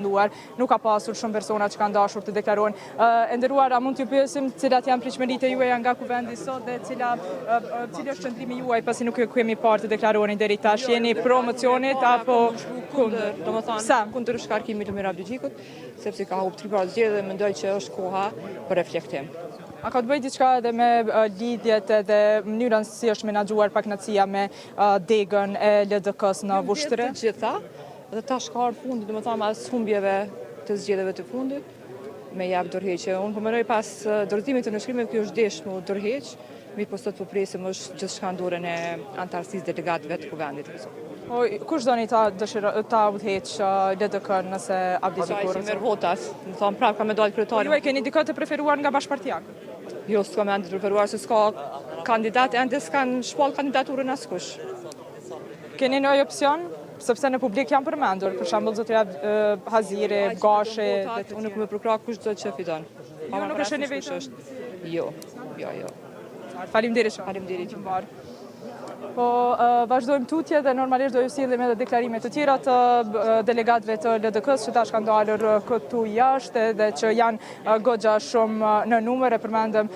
Nuk ka pasur shumë persona që kanë dashur të deklarojnë. E nderuar, a mund t'ju pyesim cilat janë pritshmëritë juaja nga kuvendi sot dhe cili është qëndrimi juaj pasi nuk kemi parë të deklaroni deri tash? Jeni pro mocionit apo kundër? Domethënë kundër shkarkimit të Mira Bixhikut, sepse ka humbur 3 zgjedhje dhe mendoj që është koha për reflektim. A ka të bëjë diçka edhe me lidhjet edhe mënyrën si është menaxhuar paknacia me degën e LDK-s në Vushtrë? Të gjitha, dhe tash ka ardhur fundi, domethënë mas humbjeve të zgjedhjeve të fundit, me jap dorëheqje. Unë po mendoj pas dorëzimit të nënshkrimit ky është desh më dorëheq, mirë po sot po presim është gjithçka në dorën e antarësisë delegatëve të kuvendit. Kush doni ta udhëheq LDK nëse abdikoj kurrë? Merr votat, më thon prapë ka më dalë kryetari. Juaj keni dikë të preferuar nga bashkëpartiak? Jo, s'ka më të preferuar se s'ka kandidat, ende s'kan shpall kandidaturën askush. Keni ndonjë opsion? Sepse në publik janë përmendur, për shembull zotëria Haziri, Gashi, unë nuk më përkrah kush do të fiton. Jo, nuk është në vetë. Jo. Faleminderit shumë. Faleminderit që mbar. Po vazhdojmë tutje dhe normalisht do ju sillim edhe deklarime të tjera të delegatëve të LDK-s që tash kanë dalur këtu jashtë dhe që janë goxha shumë në numër, e përmendëm